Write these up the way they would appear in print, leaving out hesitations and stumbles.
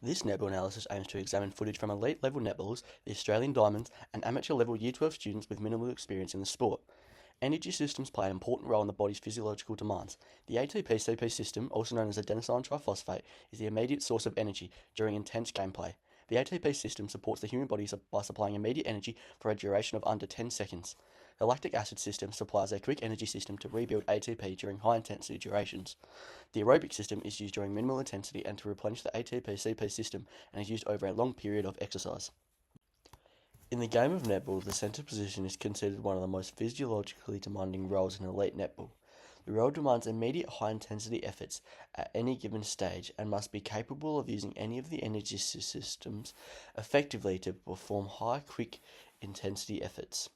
This netball analysis aims to examine footage from elite level netballers, the Australian Diamonds, and amateur level Year 12 students with minimal experience in the sport. Energy systems play an important role in the body's physiological demands. The ATP-CP system, also known as adenosine triphosphate, is the immediate source of energy during intense gameplay. The ATP system supports the human body by supplying immediate energy for a duration of under 10 seconds. The lactic acid system supplies a quick energy system to rebuild ATP during high intensity durations. The aerobic system is used during minimal intensity and to replenish the ATP-CP system and is used over a long period of exercise. In the game of netball, the centre position is considered one of the most physiologically demanding roles in elite netball. The role demands immediate high-intensity efforts at any given stage and must be capable of using any of the energy systems effectively to perform high, quick-intensity efforts.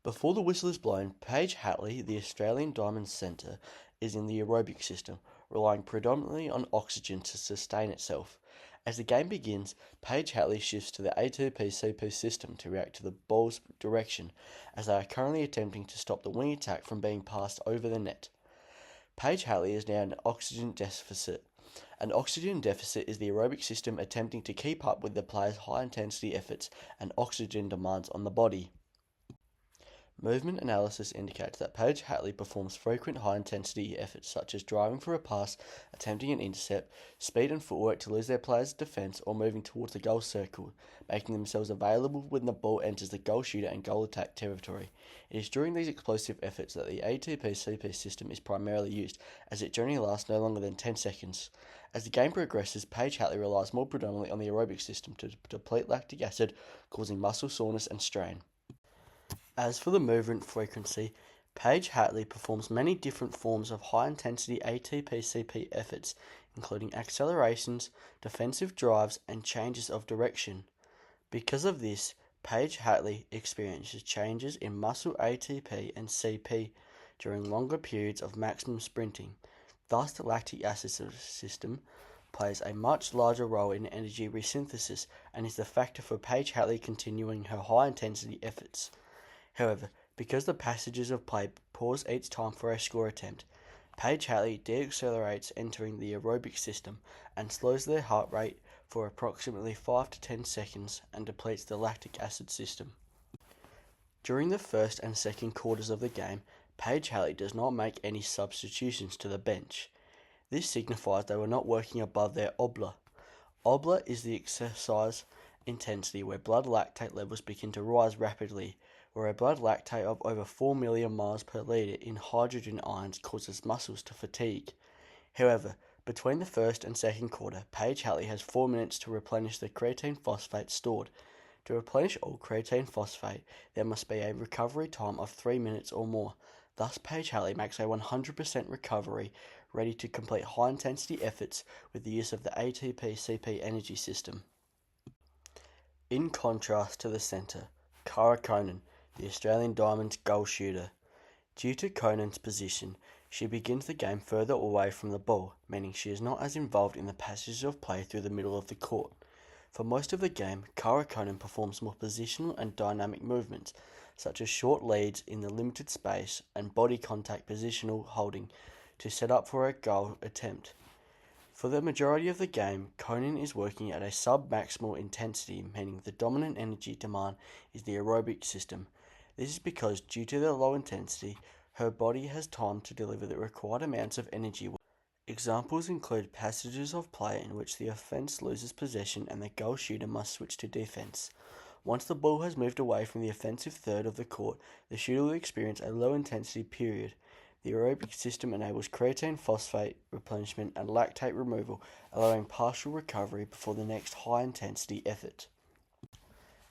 Before the whistle is blown, Paige Hatley, the Australian Diamond centre, is in the aerobic system, relying predominantly on oxygen to sustain itself. As the game begins, Paige Hatley shifts to the ATP-CP system to react to the ball's direction, as they are currently attempting to stop the wing attack from being passed over the net. Paige Hatley is now in an oxygen deficit. An oxygen deficit is the aerobic system attempting to keep up with the player's high-intensity efforts and oxygen demands on the body. Movement analysis indicates that Paige Hatley performs frequent high-intensity efforts such as driving for a pass, attempting an intercept, speed and footwork to lose their player's defense, or moving towards the goal circle, making themselves available when the ball enters the goal shooter and goal attack territory. It is during these explosive efforts that the ATP-CP system is primarily used, as it generally lasts no longer than 10 seconds. As the game progresses, Paige Hatley relies more predominantly on the aerobic system to deplete lactic acid, causing muscle soreness and strain. As for the movement frequency, Paige Hatley performs many different forms of high-intensity ATP-CP efforts, including accelerations, defensive drives, and changes of direction. Because of this, Paige Hatley experiences changes in muscle ATP and CP during longer periods of maximum sprinting. Thus, the lactic acid system plays a much larger role in energy resynthesis and is the factor for Paige Hatley continuing her high-intensity efforts. However, because the passages of play pause each time for a score attempt, Paige Hatley deaccelerates entering the aerobic system and slows their heart rate for approximately 5 to 10 seconds and depletes the lactic acid system. During the first and second quarters of the game, Paige Hatley does not make any substitutions to the bench. This signifies they were not working above their obla. Obla is the exercise intensity where blood lactate levels begin to rise rapidly, where a blood lactate of over 4 million moles per litre in hydrogen ions causes muscles to fatigue. However, between the first and second quarter, Paige Hatley has 4 minutes to replenish the creatine phosphate stored. To replenish all creatine phosphate, there must be a recovery time of 3 minutes or more. Thus, Paige Hatley makes a 100% recovery, ready to complete high-intensity efforts with the use of the ATP-CP energy system. In contrast to the centre, Cara Conan, the Australian Diamond's goal shooter. Due to Conan's position, she begins the game further away from the ball, meaning she is not as involved in the passages of play through the middle of the court. For most of the game, Cara Conan performs more positional and dynamic movements, such as short leads in the limited space and body contact positional holding to set up for a goal attempt. For the majority of the game, Conan is working at a sub-maximal intensity, meaning the dominant energy demand is the aerobic system. This is because, due to the low intensity, her body has time to deliver the required amounts of energy. Examples include passages of play in which the offense loses possession and the goal shooter must switch to defense. Once the ball has moved away from the offensive third of the court, the shooter will experience a low-intensity period. The aerobic system enables creatine phosphate replenishment and lactate removal, allowing partial recovery before the next high-intensity effort.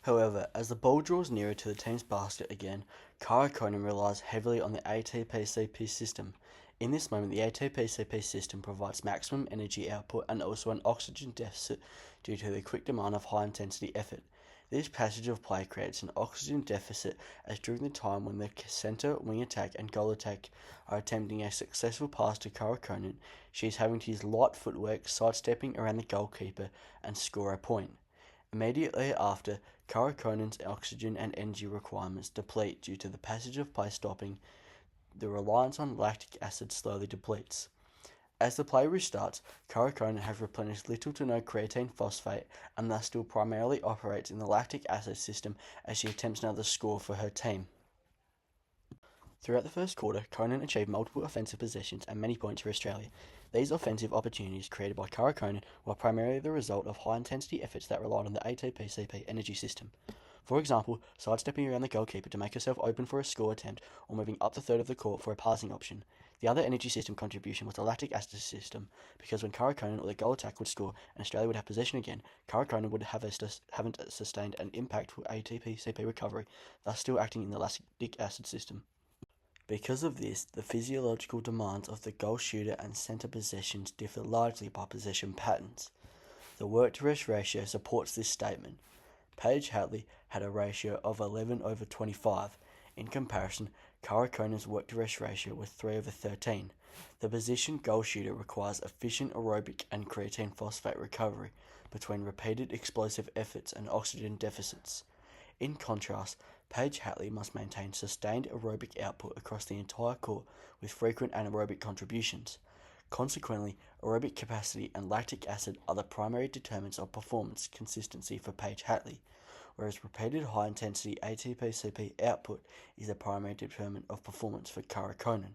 However, as the ball draws nearer to the team's basket again, Cara Conan relies heavily on the ATP-CP system. In this moment, the ATP-CP system provides maximum energy output and also an oxygen deficit due to the quick demand of high-intensity effort. This passage of play creates an oxygen deficit as during the time when the centre, wing attack and goal attack are attempting a successful pass to Cara Conan, she is having to use light footwork, sidestepping around the goalkeeper and score a point. Immediately after, Cara Conan's oxygen and energy requirements deplete due to the passage of play stopping. The reliance on lactic acid slowly depletes. As the play restarts, Karakonen has replenished little to no creatine phosphate and thus still primarily operates in the lactic acid system as she attempts another score for her team. Throughout the first quarter, Conan achieved multiple offensive possessions and many points for Australia. These offensive opportunities created by Karakonen were primarily the result of high-intensity efforts that relied on the ATP-CP energy system. For example, sidestepping around the goalkeeper to make herself open for a score attempt or moving up the third of the court for a passing option. The other energy system contribution was the lactic acid system, because when Karakonen or the goal attack would score and Australia would have possession again, Karakonen would haven't sustained an impactful ATP-CP recovery, thus still acting in the lactic acid system. Because of this, the physiological demands of the goal shooter and centre possessions differ largely by possession patterns. The work-to-rest ratio supports this statement. Paige Hatley had a ratio of 11/25. In comparison, Karakonen's work-to-rest ratio was 3/13. The position goal shooter requires efficient aerobic and creatine phosphate recovery between repeated explosive efforts and oxygen deficits. In contrast, Paige Hatley must maintain sustained aerobic output across the entire court with frequent anaerobic contributions. Consequently, aerobic capacity and lactic acid are the primary determinants of performance consistency for Paige Hatley, whereas repeated high-intensity ATP-CP output is the primary determinant of performance for Karakonen.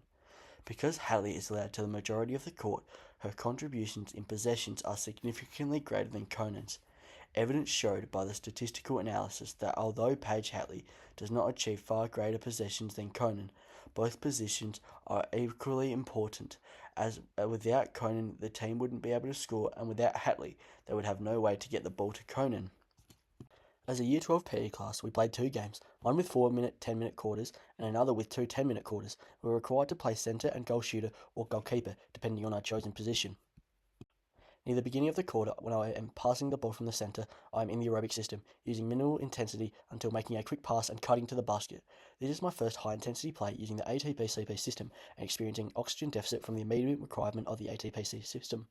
Because Hatley is allowed to the majority of the court, her contributions in possessions are significantly greater than Conan's. Evidence showed by the statistical analysis that although Paige Hatley does not achieve far greater possessions than Conan, both positions are equally important, as without Conan the team wouldn't be able to score, and without Hatley they would have no way to get the ball to Conan. As a Year 12 PE class, we played 2 games, one with 4-minute, 10-minute quarters, and another with 2 10-minute quarters. We were required to play centre and goal shooter or goalkeeper, depending on our chosen position. Near the beginning of the quarter, when I am passing the ball from the centre, I am in the aerobic system, using minimal intensity until making a quick pass and cutting to the basket. This is my first high-intensity play using the ATP-CP system and experiencing oxygen deficit from the immediate requirement of the ATP-C system.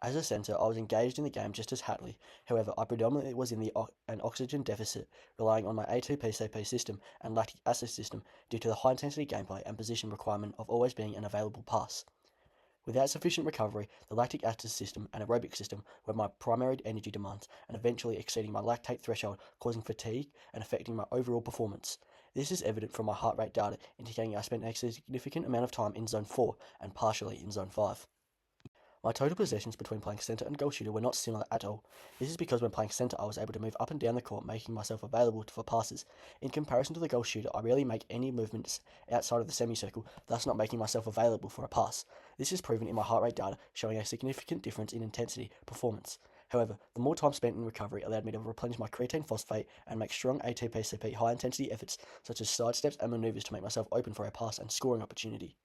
As a centre, I was engaged in the game just as Hatley. However, I predominantly was in an oxygen deficit, relying on my ATP-CP system and lactic acid system due to the high-intensity gameplay and position requirement of always being an available pass. Without sufficient recovery, the lactic acid system and aerobic system were my primary energy demands and eventually exceeding my lactate threshold, causing fatigue and affecting my overall performance. This is evident from my heart rate data, indicating I spent a significant amount of time in Zone 4 and partially in Zone 5. My total possessions between playing centre and goal shooter were not similar at all. This is because when playing centre I was able to move up and down the court, making myself available for passes. In comparison to the goal shooter, I rarely make any movements outside of the semicircle, thus not making myself available for a pass. This is proven in my heart rate data, showing a significant difference in intensity performance. However, the more time spent in recovery allowed me to replenish my creatine phosphate and make strong ATP-CP high-intensity efforts such as sidesteps and manoeuvres to make myself open for a pass and scoring opportunity.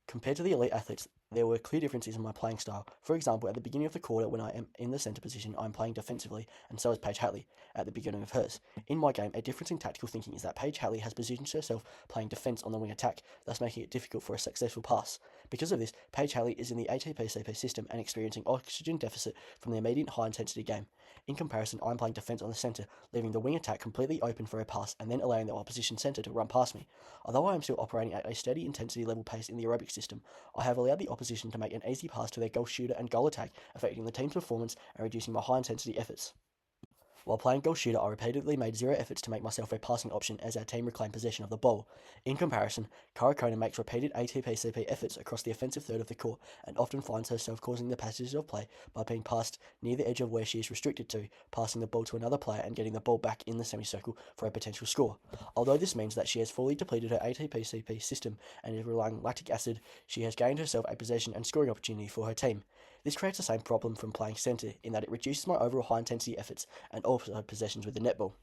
Compared to the elite athletes, there were clear differences in my playing style. For example, at the beginning of the quarter when I am in the centre position, I am playing defensively, and so is Paige Hatley at the beginning of hers. In my game, a difference in tactical thinking is that Paige Hatley has positioned herself playing defence on the wing attack, thus making it difficult for a successful pass. Because of this, Paige Hatley is in the ATP-CP system and experiencing oxygen deficit from the immediate high-intensity game. In comparison, I am playing defence on the centre, leaving the wing attack completely open for a pass and then allowing the opposition centre to run past me. Although I am still operating at a steady intensity level pace in the aerobic system, I have allowed the opposition to make an easy pass to their goal shooter and goal attack, affecting the team's performance and reducing my high-intensity efforts. While playing goal shooter, I repeatedly made 0 efforts to make myself a passing option as our team reclaimed possession of the ball. In comparison, Karakonen makes repeated ATP-CP efforts across the offensive third of the court and often finds herself causing the passages of play by being passed near the edge of where she is restricted to, passing the ball to another player and getting the ball back in the semicircle for a potential score. Although this means that she has fully depleted her ATP-CP system and is relying on lactic acid, she has gained herself a possession and scoring opportunity for her team. This creates the same problem from playing centre in that it reduces my overall high-intensity efforts and also possessions with the netball.